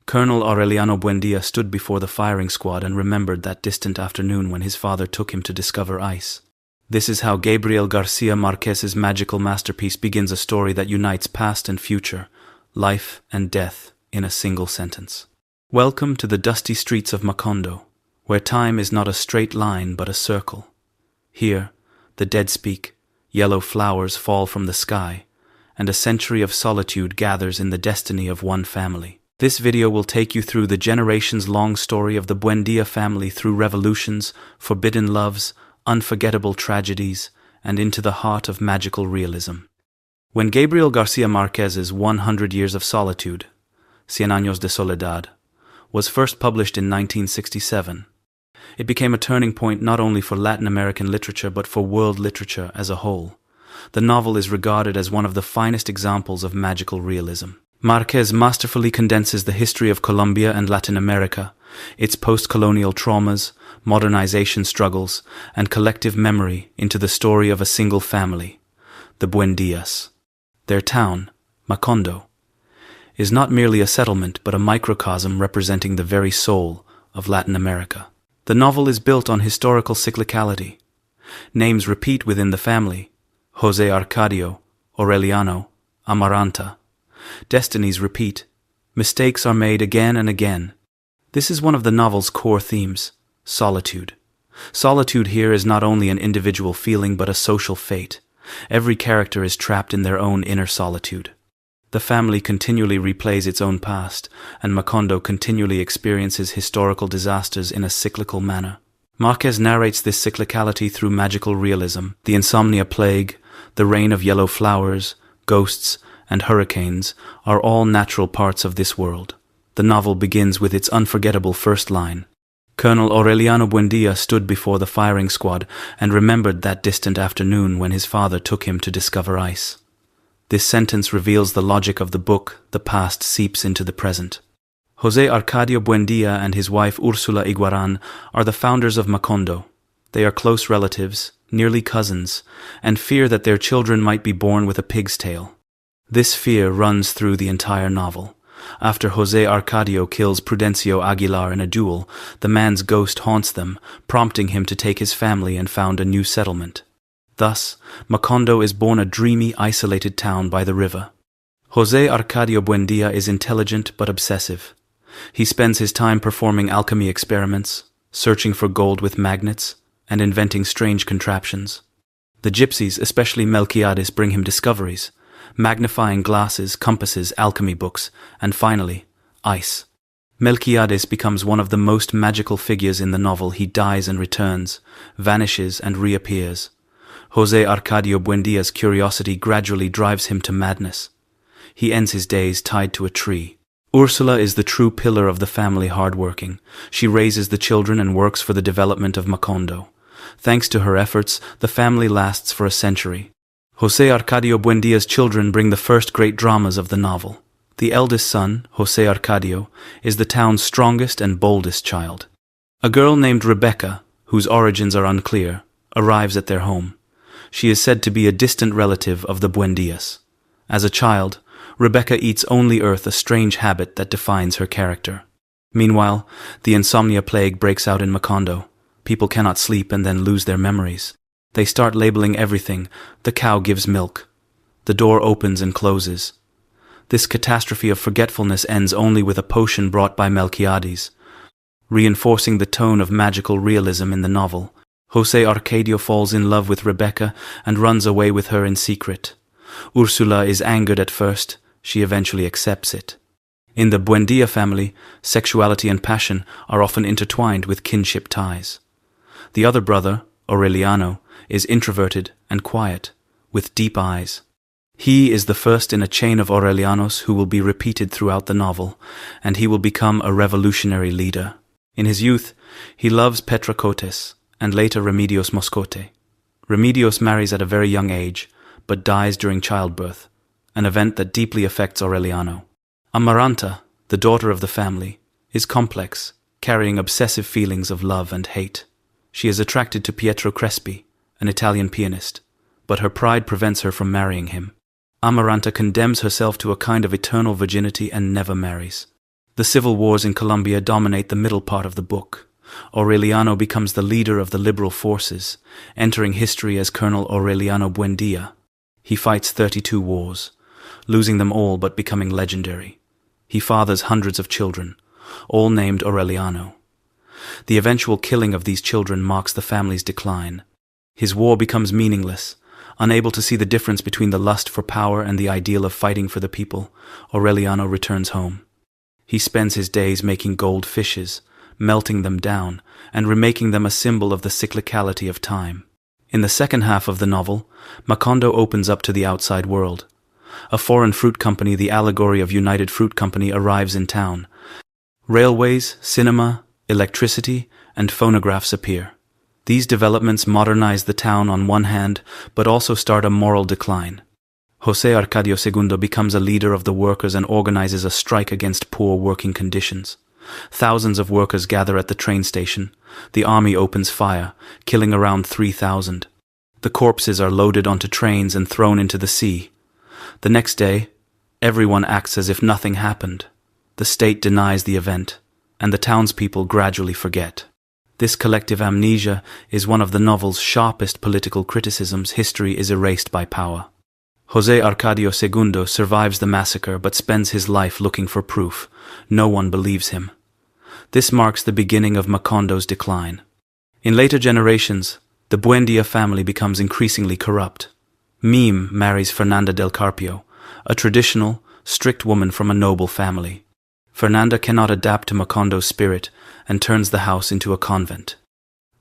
Colonel Aureliano Buendía stood before the firing squad and remembered that distant afternoon when his father took him to discover ice. This is how Gabriel García Márquez's magical masterpiece begins a story that unites past and future, life and death, in a single sentence. Welcome to the dusty streets of Macondo, where time is not a straight line but a circle. Here, the dead speak, yellow flowers fall from the sky, and a century of solitude gathers in the destiny of one family. This video will take you through the generations-long story of the Buendía family through revolutions, forbidden loves, unforgettable tragedies, and into the heart of magical realism. When Gabriel García Márquez's 100 Years of Solitude, Cien Años de Soledad, was first published in 1967, it became a turning point not only for Latin American literature but for world literature as a whole. The novel is regarded as one of the finest examples of magical realism. Márquez masterfully condenses the history of Colombia and Latin America, its post-colonial traumas, modernization struggles, and collective memory into the story of a single family, the Buendías. Their town, Macondo, is not merely a settlement but a microcosm representing the very soul of Latin America. The novel is built on historical cyclicality. Names repeat within the family: José Arcadio, Aureliano, Amaranta. Destinies repeat. Mistakes are made again and again. This is one of the novel's core themes: solitude. Solitude here is not only an individual feeling but a social fate. Every character is trapped in their own inner solitude. The family continually replays its own past, and Macondo continually experiences historical disasters in a cyclical manner. Márquez narrates this cyclicality through magical realism. The insomnia plague, the rain of yellow flowers, ghosts, and hurricanes are all natural parts of this world. The novel begins with its unforgettable first line. Colonel Aureliano Buendía stood before the firing squad and remembered that distant afternoon when his father took him to discover ice. This sentence reveals the logic of the book. The past seeps into the present. José Arcadio Buendía and his wife Úrsula Iguarán are the founders of Macondo. They are close relatives, nearly cousins, and fear that their children might be born with a pig's tail. This fear runs through the entire novel. After José Arcadio kills Prudencio Aguilar in a duel, the man's ghost haunts them, prompting him to take his family and found a new settlement. Thus, Macondo is born a dreamy, isolated town by the river. José Arcadio Buendía is intelligent but obsessive. He spends his time performing alchemy experiments, searching for gold with magnets, and inventing strange contraptions. The gypsies, especially Melquiades, bring him discoveries: magnifying glasses, compasses, alchemy books, and finally, ice. Melquiades becomes one of the most magical figures in the novel. He dies and returns, vanishes and reappears. José Arcadio Buendía's curiosity gradually drives him to madness. He ends his days tied to a tree. Úrsula is the true pillar of the family, hardworking. She raises the children and works for the development of Macondo. Thanks to her efforts, the family lasts for a century. José Arcadio Buendía's children bring the first great dramas of the novel. The eldest son, José Arcadio, is the town's strongest and boldest child. A girl named Rebecca, whose origins are unclear, arrives at their home. She is said to be a distant relative of the Buendías. As a child, Rebecca eats only earth, a strange habit that defines her character. Meanwhile, the insomnia plague breaks out in Macondo. People cannot sleep and then lose their memories. They start labeling everything. The cow gives milk. The door opens and closes. This catastrophe of forgetfulness ends only with a potion brought by Melquiades. Reinforcing the tone of magical realism in the novel, José Arcadio falls in love with Rebecca and runs away with her in secret. Úrsula is angered at first. She eventually accepts it. In the Buendía family, sexuality and passion are often intertwined with kinship ties. The other brother, Aureliano, is introverted and quiet, with deep eyes. He is the first in a chain of Aurelianos who will be repeated throughout the novel, and he will become a revolutionary leader. In his youth, he loves Petra Cotes, and later Remedios Moscote. Remedios marries at a very young age, but dies during childbirth, an event that deeply affects Aureliano. Amaranta, the daughter of the family, is complex, carrying obsessive feelings of love and hate. She is attracted to Pietro Crespi, an Italian pianist, but her pride prevents her from marrying him. Amaranta condemns herself to a kind of eternal virginity and never marries. The civil wars in Colombia dominate the middle part of the book. Aureliano becomes the leader of the liberal forces, entering history as Colonel Aureliano Buendía. He fights 32 wars, losing them all but becoming legendary. He fathers hundreds of children, all named Aureliano. The eventual killing of these children marks the family's decline. His war becomes meaningless. Unable to see the difference between the lust for power and the ideal of fighting for the people, Aureliano returns home. He spends his days making gold fishes, melting them down, and remaking them a symbol of the cyclicality of time. In the second half of the novel, Macondo opens up to the outside world. A foreign fruit company, the allegory of United Fruit Company, arrives in town. Railways, cinema, electricity, and phonographs appear. These developments modernize the town on one hand, but also start a moral decline. José Arcadio II becomes a leader of the workers and organizes a strike against poor working conditions. Thousands of workers gather at the train station. The army opens fire, killing around 3,000. The corpses are loaded onto trains and thrown into the sea. The next day, everyone acts as if nothing happened. The state denies the event, and the townspeople gradually forget. This collective amnesia is one of the novel's sharpest political criticisms. History is erased by power. José Arcadio II survives the massacre but spends his life looking for proof. No one believes him. This marks the beginning of Macondo's decline. In later generations, the Buendía family becomes increasingly corrupt. Mime marries Fernanda del Carpio, a traditional, strict woman from a noble family. Fernanda cannot adapt to Macondo's spirit and turns the house into a convent.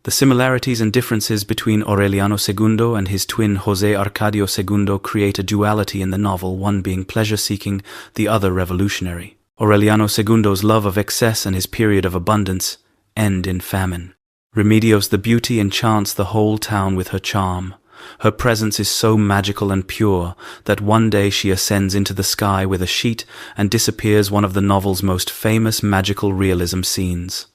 The similarities and differences between Aureliano II and his twin José Arcadio II create a duality in the novel, one being pleasure-seeking, the other revolutionary. Aureliano II's love of excess and his period of abundance end in famine. Remedios the beauty enchants the whole town with her charm. Her presence is so magical and pure that one day she ascends into the sky with a sheet and disappears, one of the novel's most famous magical realism scenes.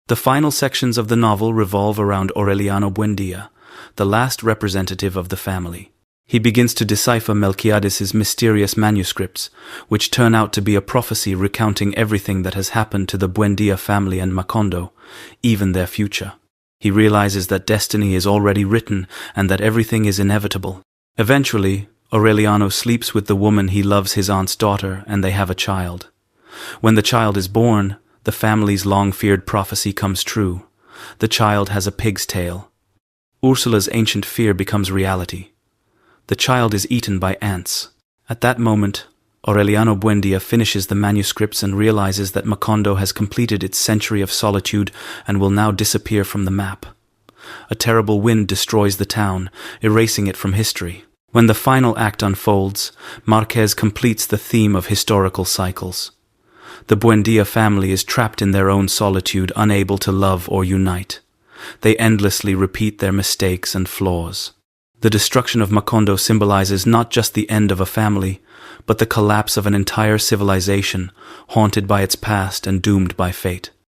The final sections of the novel revolve around Aureliano Buendía, the last representative of the family. He begins to decipher Melquiades's mysterious manuscripts, which turn out to be a prophecy recounting everything that has happened to the Buendía family and Macondo, even their future. He realizes that destiny is already written and that everything is inevitable. Eventually, Aureliano sleeps with the woman he loves, his aunt's daughter, and they have a child. When the child is born, the family's long-feared prophecy comes true. The child has a pig's tail. Ursula's ancient fear becomes reality. The child is eaten by ants. At that moment, Aureliano Buendía finishes the manuscripts and realizes that Macondo has completed its century of solitude and will now disappear from the map. A terrible wind destroys the town, erasing it from history. When the final act unfolds, Márquez completes the theme of historical cycles. The Buendía family is trapped in their own solitude, unable to love or unite. They endlessly repeat their mistakes and flaws. The destruction of Macondo symbolizes not just the end of a family, but the collapse of an entire civilization, haunted by its past and doomed by fate.